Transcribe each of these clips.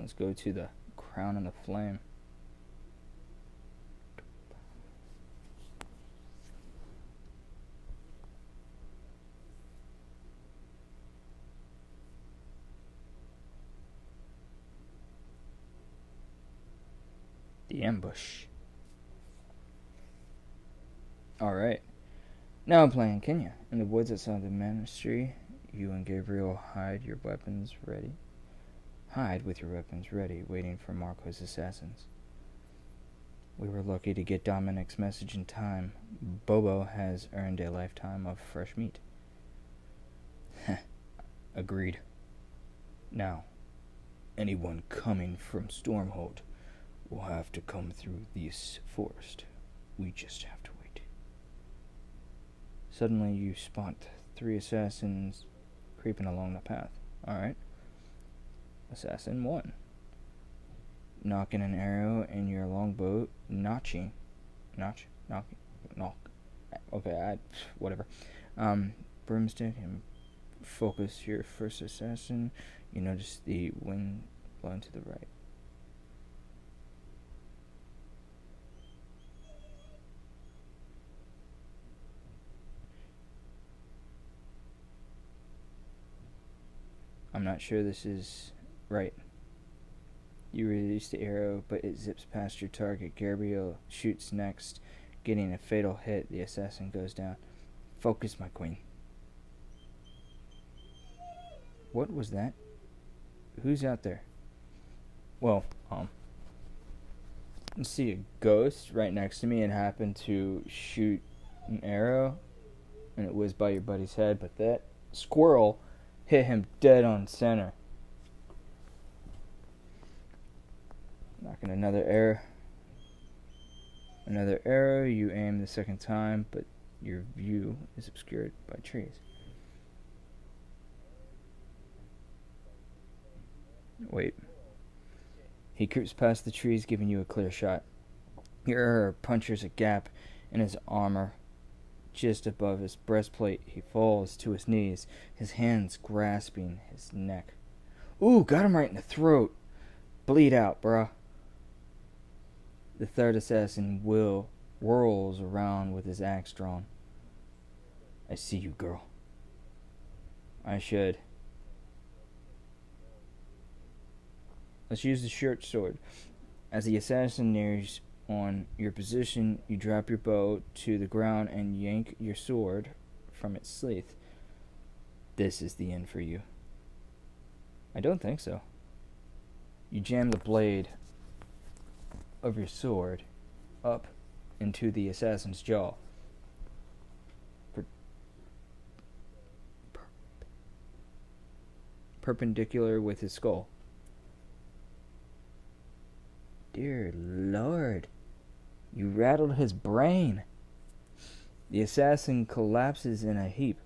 Let's go to the Crown and the Flame. The Ambush. Alright. Now I'm playing Kenya. In the woods outside the monastery, you and Gabriel hide with your weapons ready, waiting for Marco's assassins. We were lucky to get Dominic's message in time. Bobo has earned a lifetime of fresh meat. Agreed. Now, anyone coming from Stormhold will have to come through this forest. We just have to wait. Suddenly you spot 3 assassins creeping along the path. Alright. Assassin 1. Knocking an arrow in your longbow, knock. Okay, whatever. Broomstick and focus your first assassin. You notice the wind blowing to the right. I'm not sure this is right. You release the arrow, but it zips past your target. Gabriel shoots next, getting a fatal hit. The assassin goes down. Focus, my queen. What was that? Who's out there? Well, I see a ghost right next to me and happened to shoot an arrow, and it was by your buddy's head, but that squirrel hit him dead on center. Knocking another arrow. You aim the second time, but your view is obscured by trees. Wait. He creeps past the trees, giving you a clear shot. Your arrow punctures a gap in his armor just above his breastplate. He falls to his knees, his hands grasping his neck. Ooh, got him right in the throat. Bleed out, bruh. The third assassin whirls around with his axe drawn. I see you, girl. I should. Let's use the short sword. As the assassin nears on your position, you drop your bow to the ground and yank your sword from its sheath. This is the end for you. I don't think so. You jam the blade of your sword up into the assassin's jaw. Perpendicular with his skull. Dear Lord, you rattled his brain. The assassin collapses in a heap.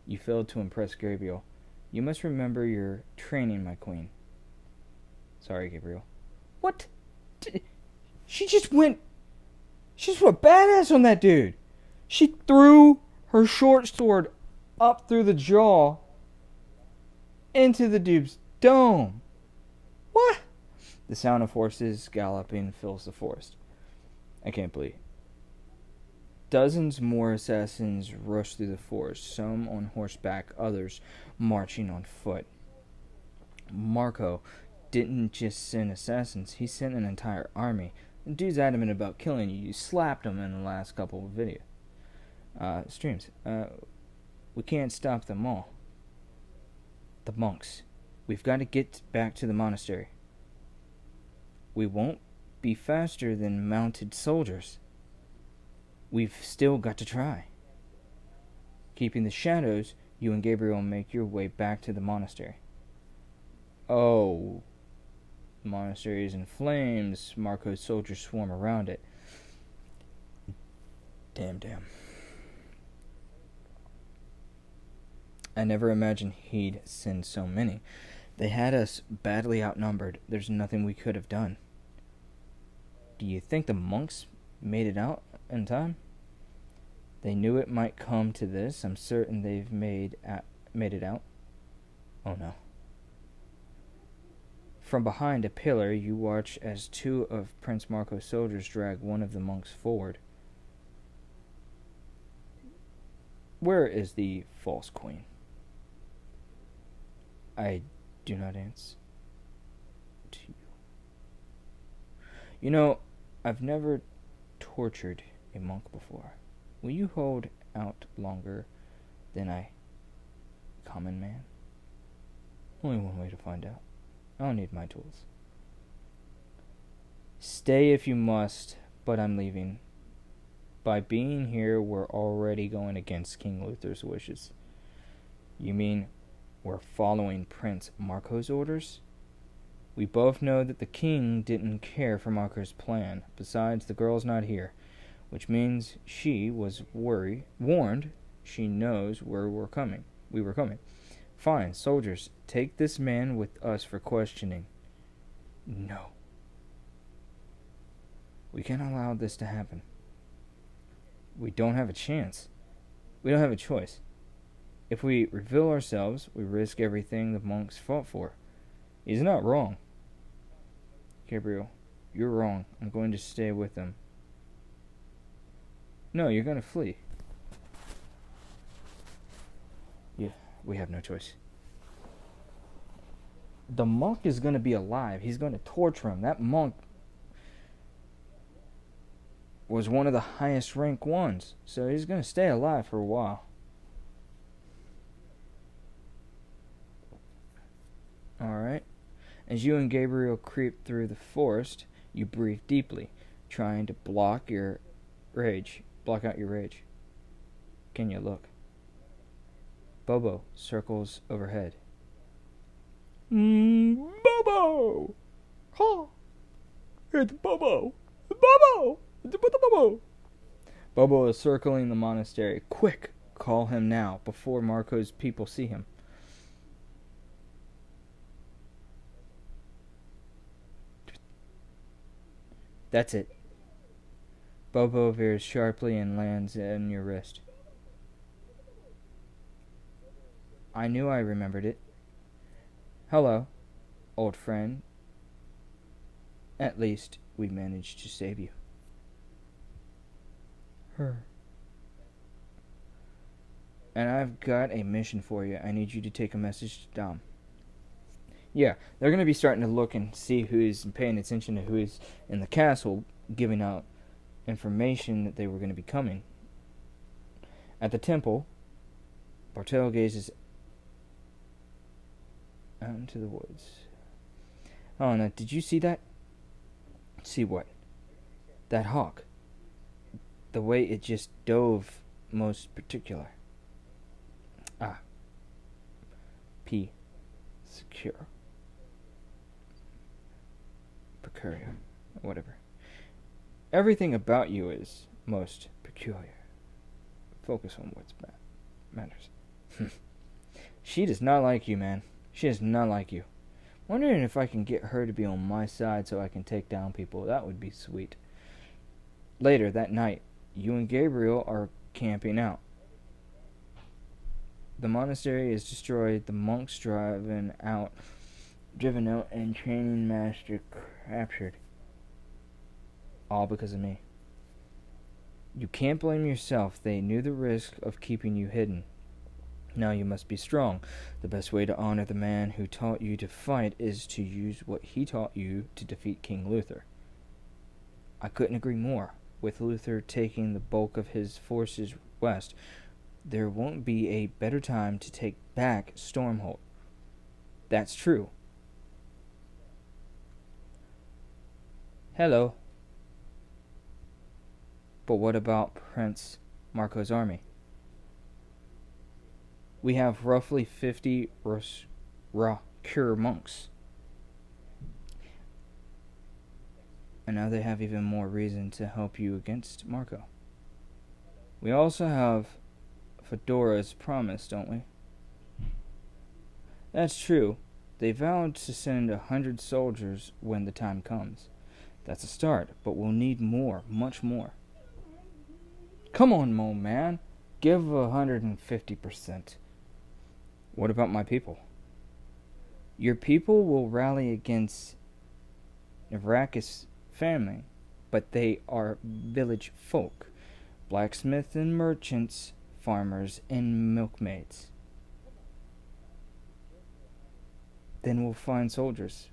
You failed to impress Gabriel. You must remember your training, my queen. Sorry, Gabriel. What? She just went badass on that dude. She threw her short sword up through the jaw into the dude's dome. What? The sound of horses galloping fills the forest. I can't believe. Dozens more assassins rush through the forest, some on horseback, others marching on foot. Marco didn't just send assassins, he sent an entire army. The dude's adamant about killing you. You slapped him in the last couple of streams. We can't stop them all. The monks. We've got to get back to the monastery. We won't be faster than mounted soldiers. We've still got to try. Keeping the shadows, you and Gabriel make your way back to the monastery. Oh. The monastery is in flames. Marco's soldiers swarm around it. Damn. I never imagined he'd send so many. They had us badly outnumbered. There's nothing we could have done. Do you think the monks made it out in time? They knew it might come to this. I'm certain they've made it out. Oh no. From behind a pillar, you watch as two of Prince Marco's soldiers drag one of the monks forward. Where is the false queen? I do not answer to you. You know, I've never tortured a monk before. Will you hold out longer than a common man? Only one way to find out. I'll need my tools. Stay if you must, but I'm leaving. By being here, we're already going against King Luther's wishes. You mean we're following Prince Marco's orders? We both know that the king didn't care for Marco's plan. Besides, the girl's not here, which means she was warned. She knows where we were coming. Fine, soldiers, take this man with us for questioning. No. We can't allow this to happen. We don't have a chance. We don't have a choice. If we reveal ourselves, we risk everything the monks fought for. He's not wrong. Gabriel, you're wrong. I'm going to stay with them. No, you're going to flee. Yeah, we have no choice. The monk is going to be alive. He's going to torture him. That monk was one of the highest rank ones, so he's going to stay alive for a while. Alright. As you and Gabriel creep through the forest, you breathe deeply, trying to block out your rage. Can you look? Bobo circles overhead. Bobo! Ha! It's Bobo! Bobo! It's Bobo! Bobo is circling the monastery. Quick! Call him now, before Marco's people see him. That's it. Bobo veers sharply and lands on your wrist. I knew I remembered it. Hello, old friend. At least we managed to save you. Her. And I've got a mission for you. I need you to take a message to Dom. Yeah, they're going to be starting to look and see who's paying attention to who is in the castle, giving out information that they were going to be coming. At the temple, Bartel gazes out into the woods. Oh, now, did you see that? See what? That hawk. The way it just dove, most particular. P. Secure. Peculiar. Whatever. Everything about you is most peculiar. Focus on what matters. She does not like you, man. She does not like you. Wondering if I can get her to be on my side so I can take down people. That would be sweet. Later that night, you and Gabriel are camping out. The monastery is destroyed, the monks driven out, and training master captured. All because of me. You can't blame yourself. They knew the risk of keeping you hidden. Now you must be strong. The best way to honor the man who taught you to fight is to use what he taught you to defeat King Luther. I couldn't agree more. With Luther taking the bulk of his forces west, there won't be a better time to take back Stormholt. That's true. Hello. But what about Prince Marco's army? We have roughly 50 Rakir monks. And now they have even more reason to help you against Marco. We also have Fedora's promise, don't we? That's true. They vowed to send 100 soldiers when the time comes. That's a start, but we'll need more, much more. Come on, Mo, man. Give 150%. What about my people? Your people will rally against Navrakis' family, but they are village folk, blacksmiths and merchants, farmers and milkmaids. Then we'll find soldiers.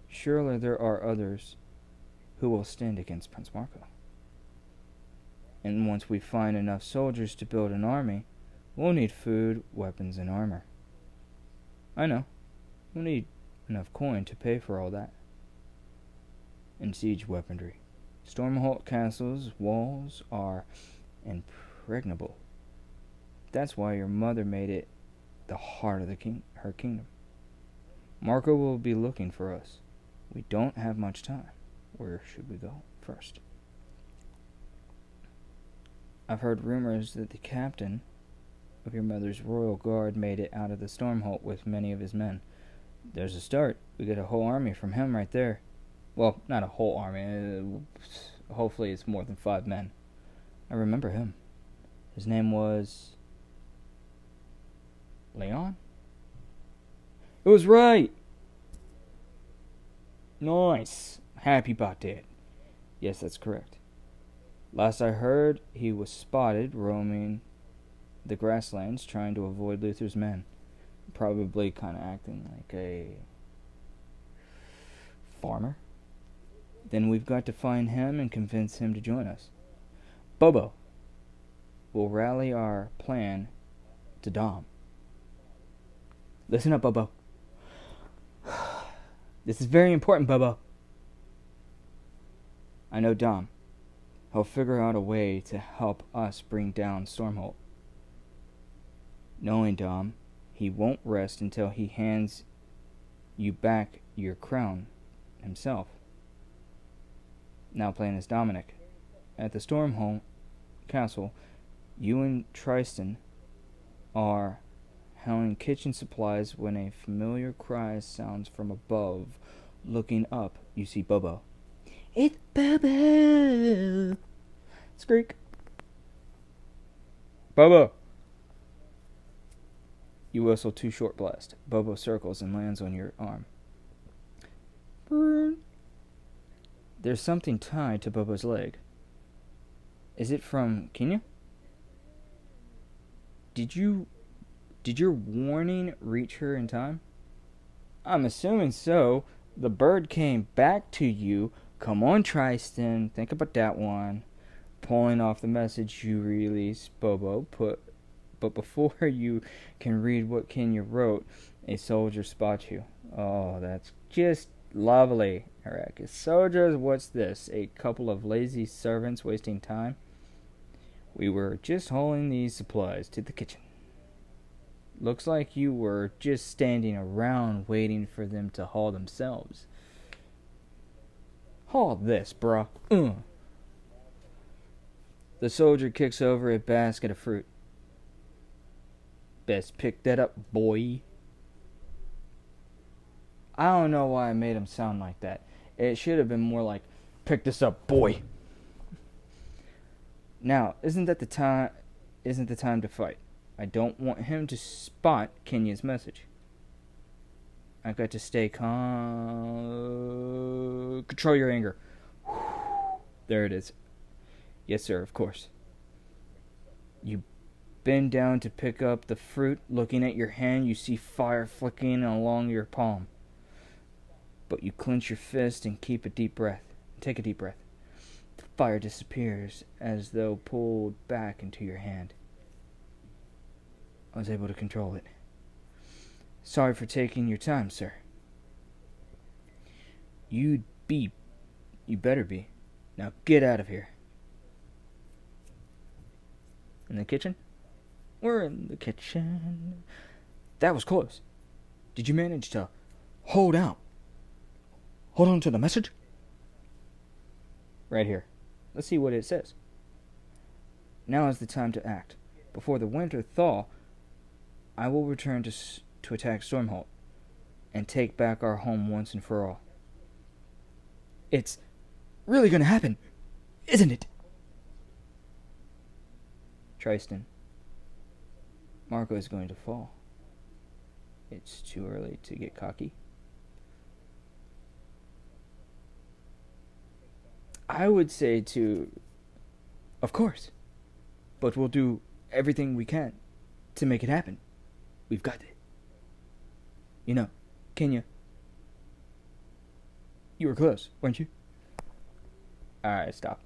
Surely there are others who will stand against Prince Marco. And once we find enough soldiers to build an army, we'll need food, weapons, and armor. I know. We'll need enough coin to pay for all that. And siege weaponry. Stormholt Castle's walls are impregnable. That's why your mother made it the heart of her kingdom. Marco will be looking for us. We don't have much time. Where should we go first? I've heard rumors that the captain of your mother's royal guard made it out of the Stormholt with many of his men. There's a start. We get a whole army from him right there. Well, not a whole army. Hopefully it's more than 5 men. I remember him. His name was... Leon? It was right! Nice. Happy about that. Yes, that's correct. Last I heard, he was spotted roaming the grasslands trying to avoid Luther's men. Probably kind of acting like a farmer. Then we've got to find him and convince him to join us. Bobo will rally our plan to Dom. Listen up, Bobo. This is very important, Bobo. I know Dom. He'll figure out a way to help us bring down Stormholt. Knowing Dom, he won't rest until he hands you back your crown himself. Now playing as Dominic. At the Stormholt Castle, you and Tristan are handling kitchen supplies when a familiar cry sounds from above. Looking up, you see Bobo. It's Bobo! Squeak. Bobo! You whistle 2 short blasts. Bobo circles and lands on your arm. Burn. There's something tied to Bobo's leg. Is it from Kenya? Did your warning reach her in time? I'm assuming so. The bird came back to you. Come on, Tristan. Think about that one. Pulling off the message you released, Bobo but before you can read what Kenya wrote, a soldier spots you. Oh, that's just lovely. Arrakis soldiers, what's this? A couple of lazy servants wasting time? We were just hauling these supplies to the kitchen. Looks like you were just standing around waiting for them to haul themselves. Haul this, bruh. The soldier kicks over a basket of fruit. Best pick that up, boy. I don't know why I made him sound like that. It should have been more like, pick this up, boy. Now, isn't the time to fight? I don't want him to spot Kenya's message. I've got to stay calm. Control your anger. There it is. Yes, sir, of course. You bend down to pick up the fruit. Looking at your hand, you see fire flicking along your palm. But you clench your fist and keep a deep breath. Take a deep breath. The fire disappears as though pulled back into your hand. I was able to control it. Sorry for taking your time, sir. You better be. Now get out of here. In the kitchen? We're in the kitchen. That was close. Did you manage to hold out? Hold on to the message? Right here. Let's see what it says. Now is the time to act. Before the winter thaw, I will return to attack Stormholt and take back our home once and for all. It's really going to happen, isn't it? Tristan, Marco is going to fall. It's too early to get cocky. I would say to, of course, but we'll do everything we can to make it happen. We've got it. You know, Kenya, you were close, weren't you? Alright, stop.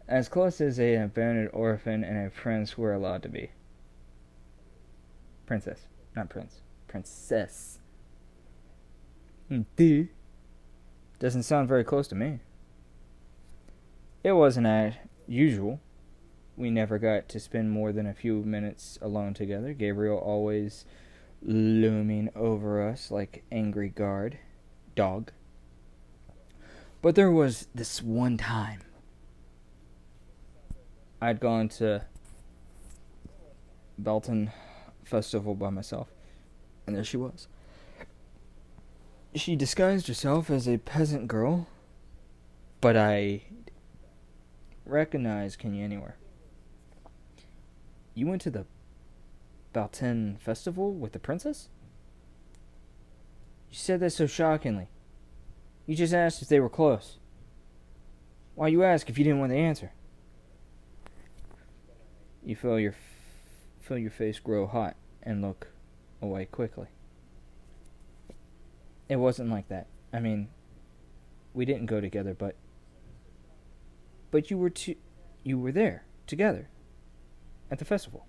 As close as an abandoned orphan and a prince were allowed to be. Princess, not prince. Princess. D. Doesn't sound very close to me. It wasn't as usual. We never got to spend more than a few minutes alone together, Gabriel always looming over us like angry dog. But there was this one time. I'd gone to Belton Festival by myself, and there she was. She disguised herself as a peasant girl, but I recognized Kenya anywhere. You went to the Belton Festival with the princess? You said that so shockingly. You just asked if they were close. Why you ask if you didn't want the answer? You feel your face grow hot and look away quickly. It wasn't like that. I mean, we didn't go together, but you were there together at the festival.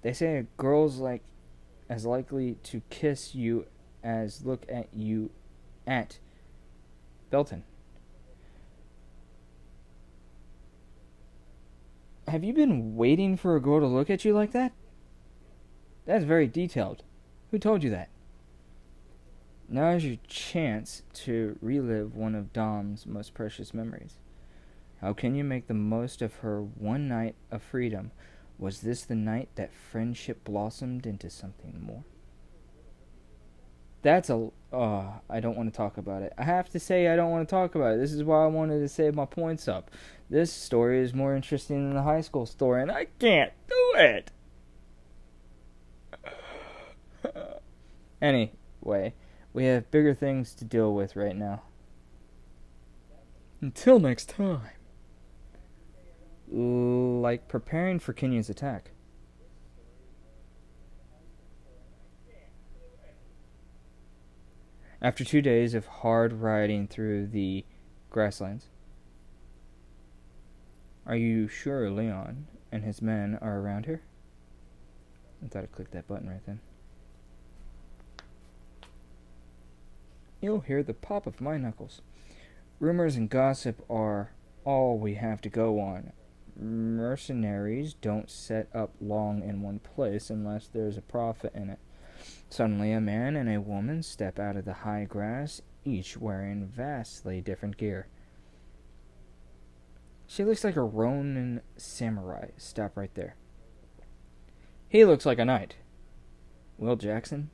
They say a girl's as likely to kiss you as look at you at Belton. Have you been waiting for a girl to look at you like that? That's very detailed. Who told you that? Now is your chance to relive one of Dom's most precious memories. How can you make the most of her one night of freedom? Was this the night that friendship blossomed into something more? I don't want to talk about it. I have to say I don't want to talk about it. This is why I wanted to save my points up. This story is more interesting than the high school story, and I can't do it. Anyway, we have bigger things to deal with right now. Until next time. Like preparing for Kenya's attack. After 2 days of hard riding through the grasslands. Are you sure Leon and his men are around here? I thought I clicked that button right then. You'll hear the pop of my knuckles. Rumors and gossip are all we have to go on. Mercenaries don't set up long in one place unless there's a profit in it. Suddenly a man and a woman step out of the high grass, each wearing vastly different gear. She looks like a Ronin samurai. Stop right there. He looks like a knight. Will Jackson?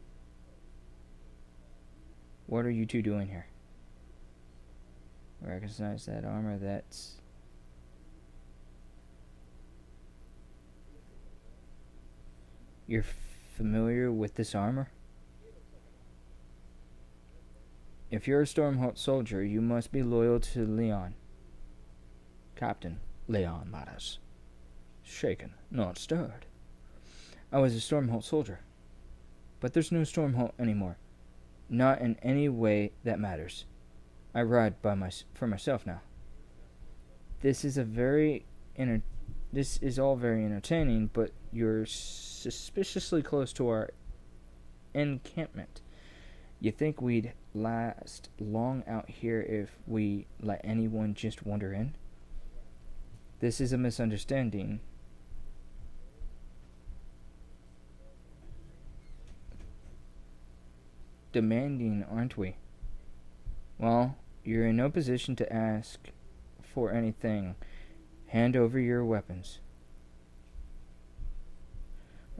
What are you two doing here? Recognize that armor, that's... You're familiar with this armor? If you're a Stormholt soldier, you must be loyal to Leon. Captain Leon Matas. Shaken, not stirred. I was a Stormholt soldier. But there's no Stormholt anymore. Not in any way that matters. I ride for myself now. This is all very entertaining, but you're suspiciously close to our encampment. You think we'd last long out here if we let anyone just wander in? This is a misunderstanding. Demanding, aren't we? Well, you're in no position to ask for anything. Hand over your weapons.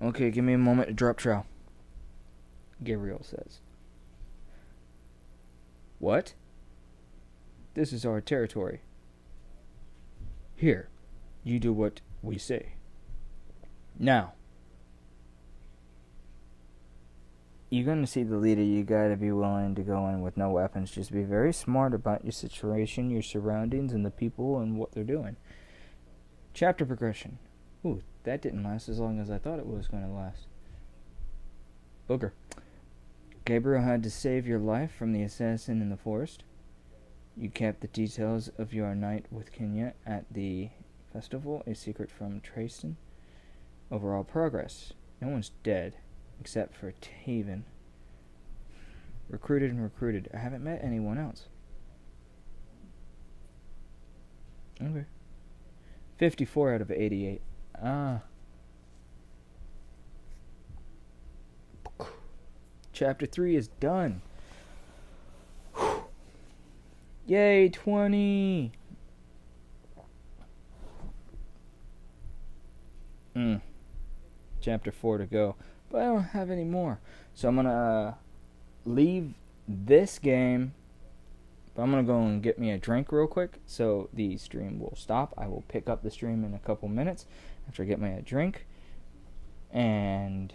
Okay, give me a moment to drop trowel, Gabriel says. What? This is our territory. Here, you do what we say. Now. you're going to see the leader, you got to be willing to go in with no weapons. Just be very smart about your situation, your surroundings, and the people and what they're doing. Chapter progression. Ooh, that didn't last as long as I thought it was going to last. Booger. Gabriel had to save your life from the assassin in the forest. You kept the details of your night with Kenya at the festival, a secret from Trayston. Overall progress. No one's dead, except for Taven. Recruited and recruited. I haven't met anyone else. Okay. 54 out of 88. Chapter 3 is done. Yay, 20! Chapter 4 to go. But I don't have any more. So I'm going to leave this game. But I'm going to go and get me a drink real quick. So the stream will stop. I will pick up the stream in a couple minutes after I get me a drink. And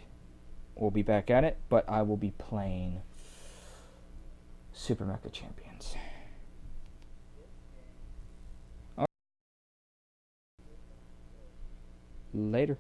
we'll be back at it. But I will be playing Super Mecha Champions. Later.